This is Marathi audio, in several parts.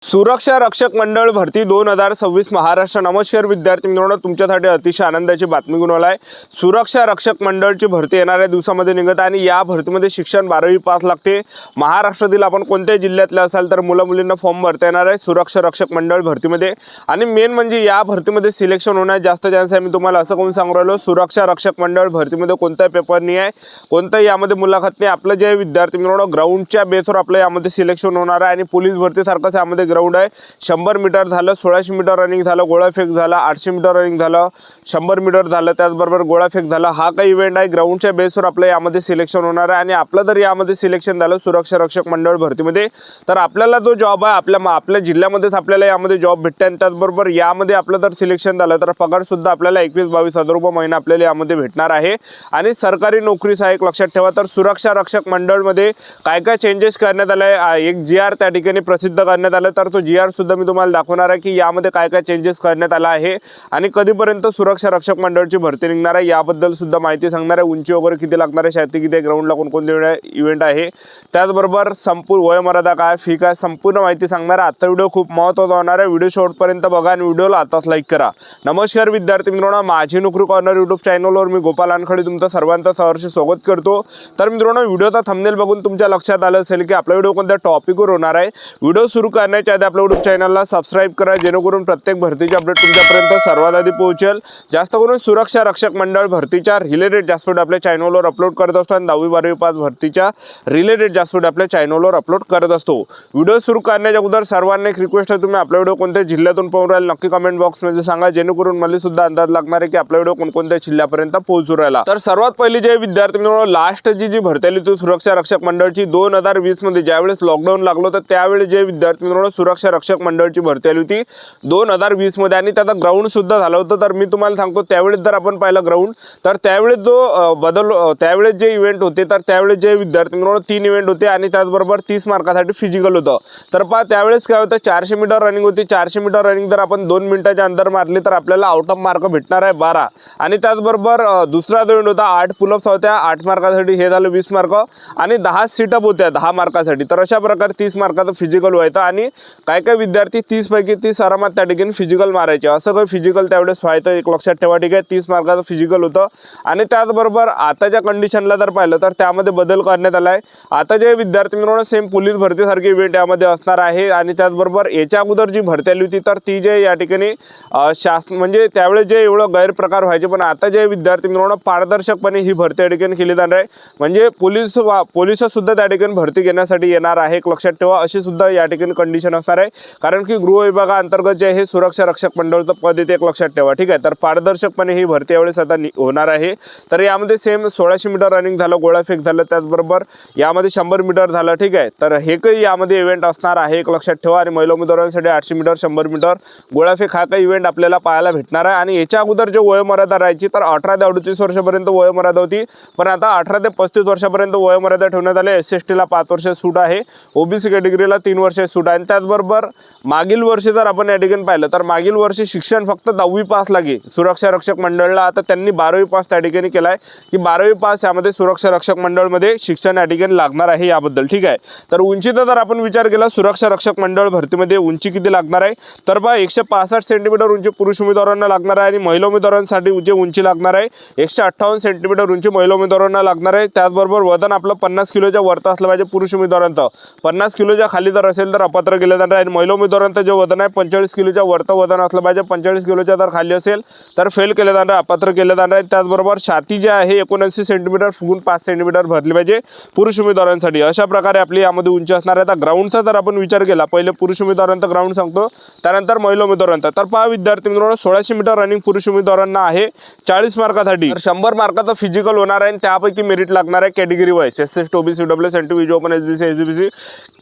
सुरक्षा रक्षक मंडळ भरती 2026 महाराष्ट्र। नमस्कार विद्यार्थी मित्रांनो, तुमच्यासाठी अतिशय आनंदाची बातमी घेऊन आलो आहे। सुरक्षा रक्षक मंडळची भरती येणाऱ्या दिवसामध्ये निघत आहे आणि या भरतीमध्ये शिक्षण 12वी पास लागते। महाराष्ट्रातील आपण कोणत्या जिल्ह्यातले असाल तर मुला मुलींना फॉर्म भरता येणार आहे सुरक्षा रक्षक मंडळ भरतीमध्ये। आणि मेन म्हणजे या भरतीमध्ये सिलेक्शन होण्यास जास्त चान्स आहे। मी तुम्हाला असं कोण सांगू राहिलो, सुरक्षा रक्षक मंडळ भरतीमध्ये कोणताही पेपर नाही आहे, कोणताही यामध्ये मुलाखत नाही। आपलं जे विद्यार्थी मित्रांनो ग्राउंडच्या बेसवर आपलं यामध्ये सिलेक्शन होणार आहे। आणि पोलीस भरतीसारखंच यामध्ये ग्राउंड आहे। 100 मीटर झालं, 1600 मीटर रनिंग झालं, गोळाफेक झाला, 800 मीटर रनिंग झालं, 100 मीटर झालं, त्याचबरोबर गोळाफेक झाला। हा काही इव्हेंट आहे, ग्राउंडच्या बेसवर आपलं यामध्ये सिलेक्शन होणार आहे। आणि आपलं जर यामध्ये सिलेक्शन झालं सुरक्षा रक्षक मंडळ भरतीमध्ये तर आपल्याला जो जॉब आहे आपल्या जिल्ह्यामध्येच आपल्याला यामध्ये जॉब भेटते। आणि त्याचबरोबर यामध्ये आपलं जर सिलेक्शन झालं तर पगार सुद्धा आपल्याला 21-22 हजार रुपये महिना आपल्याला यामध्ये भेटणार आहे। आणि सरकारी नोकरीचा एक लक्षात ठेवा, तर सुरक्षा रक्षक मंडळमध्ये काय काय चेंजेस करण्यात आले आहे, एक GR त्या ठिकाणी प्रसिद्ध करण्यात आलं, तर तो GR सुद्धा मी तुम्हाला दाखवणार आहे की यामध्ये काय काय चेंजेस करण्यात आला आहे आणि कधीपर्यंत सुरक्षा रक्षक मंडळची भरती निघणार आहे याबद्दल सुद्धा माहिती सांगणार आहे। उंची वगैरे किती लागणार आहे, शाती किती, ग्राउंडला कोणकोणते इव्हेंट आहे, त्याचबरोबर संपूर्ण वयोमर्यादा काय, फी काय, संपूर्ण माहिती सांगणार आहे। आजचा व्हिडिओ खूप महत्त्वाचा होणार आहे। व्हिडिओ शेवटपर्यंत बघा आणि व्हिडिओला आताच लाईक करा। नमस्कार विद्यार्थी मित्रांनो, माझी नोकरी कॉर्नर यूट्यूब चॅनलवर मी गोपाल वानखडे तुमचं सर्वांचं सहर्ष स्वागत करतो। तर मित्रांनो, व्हिडिओचा थंबनेल बघून तुमच्या लक्षात आलं असेल की आपला व्हिडिओ कोणत्या टॉपिकवर होणार आहे। व्हिडिओ सुरू करण्याच्या आधी आपल्या यूट्यूब चॅनलला सबस्क्राइब करा, जेणेकरून प्रत्येक भरतीचे अपडेट तुमच्यापर्यंत सर्वात आधी पोहोचेल। जास्त करून सुरक्षा रक्षक मंडळ भरतीच्या रिलेटेड जास्त व्हिडिओ आपल्या चॅनलवर अपलोड करत असतो आणि 10वी-12वी पास भरतीच्या रिलेटेड जास्त व्हिडिओ आपल्या चॅनलवर अपलोड करत असतो। व्हिडिओ सुरू करण्याच्या अगोदर सर्वांना एक रिक्वेस्ट आहे, तुम्ही आपला व्हिडिओ कोणत्या जिल्ह्यातून पाहून राहिले नक्की कमेंट बॉक्समध्ये सांगा, जेणेकरून मला सुद्धा अंदाज लागणार आहे की आपला व्हिडिओ कोणकोणत्या जिल्ह्यापर्यंत पोहोचू राहिला। तर सर्वात पहिली जे विद्यार्थी मित्रांनो लास्ट जी भरती आली होती सुरक्षा रक्षक मंडळची 2020 मध्ये ज्यावेळेस लॉकडाऊन लागलं होतं त्यावेळी जे विद्यार्थी मित्रांनो सुरक्षा रक्षक मंडळची भरती आली होती 2020 मध्ये आणि त्याचा ग्राउंड सुद्धा झालं होतं। तर मी तुम्हाला सांगतो त्यावेळेस जर आपण पाहिलं ग्राउंड तर त्यावेळेस जो त्यावेळेस जे इव्हेंट होते तर त्यावेळेस जे विद्यार्थी मित्रांनो 3 इव्हेंट होते आणि त्याचबरोबर 30 मार्कासाठी फिजिकल होतं। तर पहा त्यावेळेस काय होतं, 400 मीटर रनिंग होती। 400 मीटर रनिंग जर आपण 2 मिनिटाच्या अंतर मारली तर आपल्याला आउट ऑफ मार्क भेटणार आहे 12। आणि त्याचबरोबर दुसरा जो इव्हेंट होता 8 पुलअप्स होत्या, 8 मार्कासाठी हे झालं 20 मार्क आणि 10 सिटअप होत्या 10 मार्कासाठी। तर अशा प्रकारे 30 मार्काचं फिजिकल व्हायचं आणि काय काय विद्यार्थी 30 पैकी 30 आरामात त्या ठिकाणी फिजिकल मारायचे, असं काही फिजिकल त्यावेळेस व्हायचं, एक लक्षात ठेवा, ठीक आहे। 30 मार्काचं फिजिकल होतं। आणि त्याचबरोबर आताच्या कंडिशनला जर पाहिलं तर त्यामध्ये बदल करण्यात आला आहे। आता जे विद्यार्थी मित्रांनो सेम पोलीस भरतीसारखी इव्हेंट यामध्ये असणार आहे। आणि त्याचबरोबर याच्या अगोदर जी भरती आली होती तर ती जे या ठिकाणी म्हणजे त्यावेळेस जे एवढं गैरप्रकार व्हायचे, पण आता जे विद्यार्थी मित्रांनो पारदर्शकपणे ही भरती या ठिकाणी केली जाणार आहे। म्हणजे पोलीस सुद्धा त्या ठिकाणी भरती घेण्यासाठी येणार आहे, एक लक्षात ठेवा, अशी सुद्धा या ठिकाणी कंडिशन असणार आहे। कारण की गृह विभागाअंतर्गत जे हे सुरक्षा रक्षक मंडळचं पद येते, एक लक्षात ठेवा, ठीक आहे। तर पारदर्शकपणे ही भरती यावेळेस आता होणार आहे। तर यामध्ये सेम 1600 मीटर रनिंग झालं, गोळाफेक झालं, त्याचबरोबर यामध्ये 100 मीटर झालं, ठीक आहे। तर हे काही यामध्ये इव्हेंट असणार आहे, एक लक्षात ठेवा। आणि महिला उमेदवारांसाठी 800 मीटर, 100 मीटर, गोळाफेक हा काही इव्हेंट आपल्याला पाहायला भेटणार आहे। आणि याच्या अगोदर जे वयोमर्यादा राहायची तर 18 ते 38 वर्षापर्यंत वयोमर्यादा होती, पण आता 18 ते 35 वर्षापर्यंत वयोमर्यादा ठेवण्यात आली। SC/ST ला 5 वर्ष सूट आहे, OBC कॅटेगरीला 3 वर्ष सूट आहे। आणि त्याचबरोबर मागील वर्षी जर आपण या ठिकाणी पाहिलं तर मागील वर्षी शिक्षण फक्त 10वी पास लागे सुरक्षा रक्षक मंडळला, आता त्यांनी 12वी पास त्या ठिकाणी केला आहे की 12वी पास यामध्ये सुरक्षा रक्षक मंडळमध्ये शिक्षण या ठिकाणी लागणार आहे याबद्दल, ठीक आहे। तर उंचीचा जर आपण विचार केला सुरक्षा रक्षक मंडळ भरतीमध्ये उंची किती लागणार आहे तर पहा 165 सेंटीमीटर उंची पुरुष उमेदवारांना लागणार आहे। आणि महिला उमेदवारांसाठी जे उंची लागणार आहे 158 सेंटीमीटर उंची महिला उमेदवारांना लागणार आहे। त्याचबरोबर वजन आपलं 50 किलोच्या वरती असलं पाहिजे पुरुष उमेदवारांचं, 50 किलोच्या खाली जर असेल तर अपात्र केलं जाणार आहे। आणि महिला उमेदवारांचं जे वजन आहे 45 किलोच्या वरतं वजन असलं पाहिजे, 45 किलोच्या जर खाली असेल तर फेल केलं जाणार आहे, अपात्र केलं जाणार आहे। त्याचबरोबर छाती जे आहे 79 सेंटीमीटर फुगून 5 सेंटीमीटर भरली पाहिजे पुरुष उमेदवारांसाठी, अशा प्रकारे आपली यामध्ये उंची असणार आहे। आता ग्राउंडचा जर आपण विचार केला, पहिले पुरुष उमेदवारांचा ग्राउंड सांगतो, त्यानंतर महिला उमेदवारांचा। तर पहा विद्यार्थी मित्रांनो 1600 मीटर रनिंग पुरुष उमेदवारांना आहे 40 मार्कासाठी, 100 मार्काचं फिजिकल होणार आहे। त्यापैकी मेरिट लागणार आहे category wise, SC/ST, OBC, EWS, NTVG, open, SBC, SGBC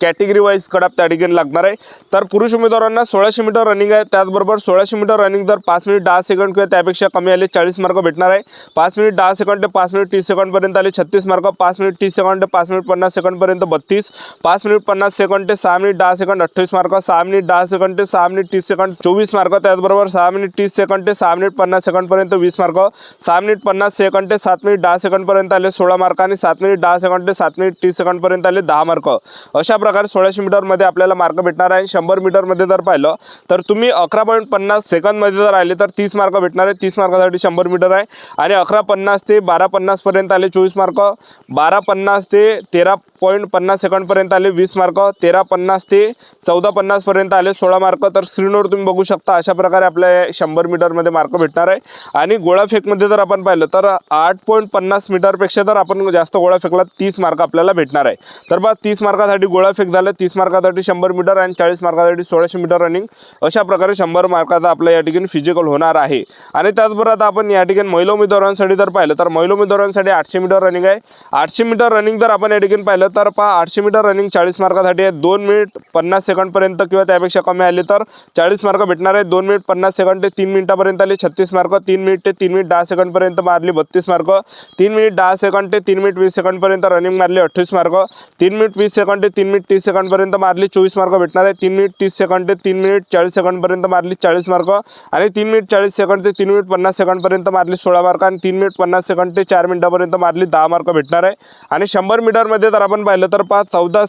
category wise कडाप त्या ठिकाणी लागणार आहे। तर पुरुष उमेदवारांना 1600 मीटर रनिंग आहे, त्याचबरोबर 1600 मीटर रनिंग जर 5 मिनिट 10 सेकंड किंवा त्यापेक्षा कमी आले 40 मार्क भेटणार आहे। 5 मिनिट 10 सेकंड ते 5 मिनिट 30 सेकंड पर्यंत आले 36 मार्क, 5 मिनिट 30 सेकंड ते 5 मिनिट 50 सेकंड पर्यंत 32, 5 मिनिट 50 सेकंड ते 6 minute 10 second 28 mark, 6 minute 10 second ते 6 मिनिट 30 सेकंड 24 मार्क, त्याचबरोबर 6 मिनिट 30 सेकंड ते 6 मिनिट 50 सेकंड पर्यंत 20 मार्क, 6 मिनिट 50 सेकंड ते 7 मिनिट 10 सेकंड पर्यंत आले 16 मार्क आणि 7 मिनिट 10 सेकंड ते 7 मिनिट 30 सेकंड पर्यंत आले 10 मार्क। अशा प्रकारे 1600 मीटर मध्ये आपल्याला मार्क भेटणार आहे. 100 मीटरमध्ये जर पाहिलं तर तुम्ही 11.50 सेकंदमध्ये जर आले तर 30 मार्क भेटणार आहे. 30 मार्कासाठी 100 मीटर आहे. आणि 11:50 ते 12:50 पर्यंत आले 24 मार्क. 12:50 ते 13.50 सेकंडपर्यंत आले 20 मार्क. 13:50 ते 14:50 पर्यंत आले 16 मार्क. तर स्क्रीनवर तुम्ही बघू शकता अशा प्रकारे आपल्या 100 मीटरमध्ये मार्क भेटणार आहे. आणि गोळाफेकमध्ये जर आपण पाहिलं तर 8.50 मीटरपेक्षा जर आपण जास्त गोळा फेकला 30 मार्क आपल्याला भेटणार आहे. तर बघा 30 मार्कासाठी गोळाफेक झालं, 30 मार्कासाठी 100 मीटर आणि 40 मार्कासाठी 1600 मीटर रनिंग. अशा प्रकारे 100 मार्काचा आपलं या ठिकाणी फिजिकल होणार आहे. आणि त्याचबरोबर आता आपण या ठिकाणी महिला उमेदवारांसाठी जर पाहिलं तर महिला उमेदवारांसाठी 800 मीटर रनिंग आहे. 800 मीटर रनिंग जर आपण या ठिकाणी पाहिलं तर 800 मीटर रनिंग 40 मार्कासाठी आहे. 2 मिनिट 50 सेकंडपर्यंत किंवा त्यापेक्षा कमी आले तर 40 मार्क भेटणार आहे. 2 मिनिट 50 सेकंड ते 3 मिनिटापर्यंत आले 36 मार्क. 3 मिनिट ते 3 मिनिट 10 सेकंडपर्यंत मारली 32 मार्क. 3 मिनिट 10 सेकंड ते 3 मिनिट 20 सेकंडपर्यंत रनिंग मारली 28 मार्क. 3 मिनिट 20 सेकंड ते 3 मिनिट 30 सेकंडपर्यंत मारली 24 मार्क भेटणार आहे. 3 मिनिट 30 सेकंड ते 3 मिनिट 40 सेकंडपर्यंत मारली 40 मार्क. आणि 3 मिनिट 40 सेकंड ते 3 मिनिट 50 सेकंडपर्यंत मारली 16 मार्क. आणि 3 मिनिट 50 सेकंड ते 4 मिनिटापर्यंत मारली 10 मार्क भेटणार आहे. आणि 100 मीटरमध्ये जर आपण पाहिलं तर 14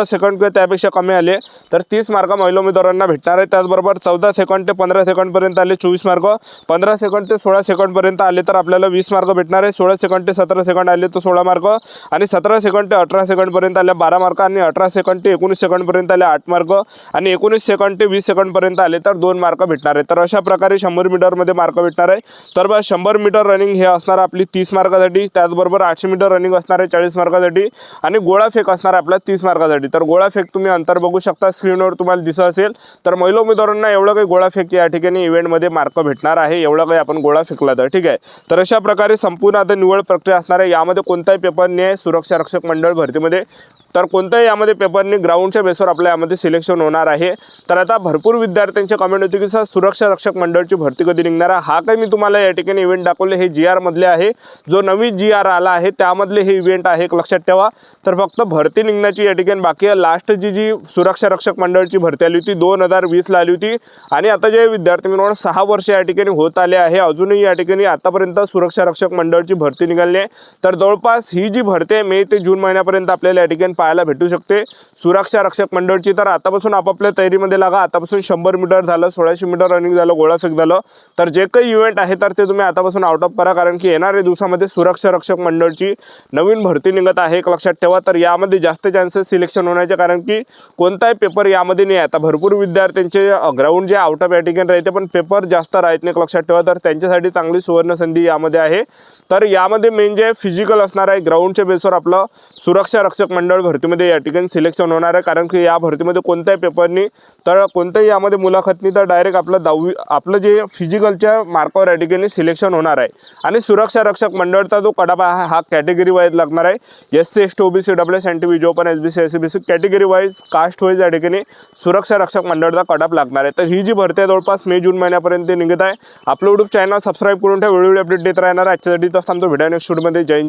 सेकंड किंवा त्यापेक्षा कमी आले तर 30 मार्क महिला उमेदवारांना भेटणार आहे. त्याचबरोबर 14 सेकंड ते 15 सेकंडपर्यंत आले 24 मार्क. 15 सेकंड ते 16 सेकंडपर्यंत आले तर आपल्याला 20 मार्क भेटणार आहे. 16 सेकंड ते 17 सेकंड आले तर 16 मार्क. आणि 17 सेकंड ते 18 सेकंडपर्यंत आले 12 मार्क. आणि 18 सेकंड ते 19 सेकंडपर्यंत आले 8 मार्क. आणि 19 सेकंड ते 20 सेकंडपर्यंत आले तर 2 मार्क भेटणार आहे. तर अशा प्रकारे 100 मीटरमध्ये मार्क भेटणार आहे. तर बघा 100 मीटर रनिंग हे असणार आपली 30 मार्कासाठी. त्याचबरोबर 800 मीटर रनिंग असणार आहे 40 मार्कासाठी. आणि गोळाफेक असणार आपला 30 मार्कासाठी. तर गोळाफेक तुम्ही अंतर बघू शकता स्क्रीनवर तुम्हाला दिसत असेल. तर महिला उमेदवारांना एवढं काही गोळाफेक या ठिकाणी इव्हेंटमध्ये मार्क भेटणार आहे. एवढं काही आपण गोळा फेकला तर ठीक आहे. तर अशा प्रकारे संपूर्ण आता निवड प्रक्रिया असणार आहे. यामध्ये कोणताही पेपर नाही आहे सुरक्षा रक्षक मंडळ भरतीमध्ये. तर कोणत्याही यामध्ये पेपरनी ग्राउंडच्या बेसवर आपल्या यामध्ये सिलेक्शन होणार आहे. तर आता भरपूर विद्यार्थ्यांचे कमेंट होते की सर सुरक्षा रक्षक मंडळची भरती कधी निघणार आहे. हा काही मी तुम्हाला या ठिकाणी इव्हेंट दाखवले हे GR मधले आहे. जो नवीन GR आला आहे त्यामधले हे इव्हेंट आहे एक लक्षात ठेवा. तर फक्त भरती निघण्याची या ठिकाणी बाकी आहे. लास्ट जी सुरक्षा रक्षक मंडळची भरती आली होती 2020ला आली होती. आणि आता जे विद्यार्थी मित्रांनो 6 वर्ष या ठिकाणी होत आले आहे. अजूनही या ठिकाणी आतापर्यंत सुरक्षा रक्षक मंडळची भरती निघाली आहे. तर जवळपास ही जी भरती आहे मे ते जून महिन्यापर्यंत आपल्याला या ठिकाणी पाहायला भेटू शकते सुरक्षा रक्षक मंडळची. तर आतापासून आपापल्या तयारीमध्ये लागा. आतापासून 100 मीटर झालं, 1600 मीटर रनिंग झालं, गोळाफेक झालं. तर जे काही इव्हेंट आहे तर ते तुम्ही आतापासून आउट ऑफ करा. कारण की येणाऱ्या दिवसामध्ये सुरक्षा रक्षक मंडळची नवीन भरती निघत आहे एक लक्षात ठेवा. तर यामध्ये जास्त चान्सेस सिलेक्शन होण्याचे कारण की कोणताही पेपर यामध्ये नाही. आता भरपूर विद्यार्थ्यांचे ग्राउंड जे आउट ऑफ या ठिकाणी राहते पण पेपर जास्त राहत नाही एक लक्षात ठेवा. तर त्यांच्यासाठी चांगली सुवर्ण संधी यामध्ये आहे. तर यामध्ये मेन जे फिजिकल असणार आहे ग्राउंडच्या बेसवर आपलं सुरक्षा रक्षक मंडळ भरतीमध्ये या ठिकाणी सिलेक्शन होणार आहे. कारण की या भरतीमध्ये कोणत्याही पेपरनी तर कोणत्याही यामध्ये मुलाखतनी तर डायरेक्ट आपलं जे फिजिकलच्या मार्कावर या ठिकाणी सिलेक्शन होणार आहे. आणि सुरक्षा रक्षक मंडळचा जो कडापा आहे हा कॅटेगरी वाईज लागणार आहे. SC ST OBC EWS NTB जो पण SBC SC BC category wise caste wise या ठिकाणी सुरक्षा रक्षक मंडळचा कडाप लागणार आहे. तर ही जी भरती आहे जवळपास मे जून महिन्यापर्यंत निघत आहे. आपलं यूट्यूब चॅनल सबस्क्राईब करून ठेवा. वेळोवेळी अपडेट देत राहणार आहे. आजच्यासाठी तर थांबतो. व्हिडिओ नेक्स्ट शूटमध्ये. जय हिंद.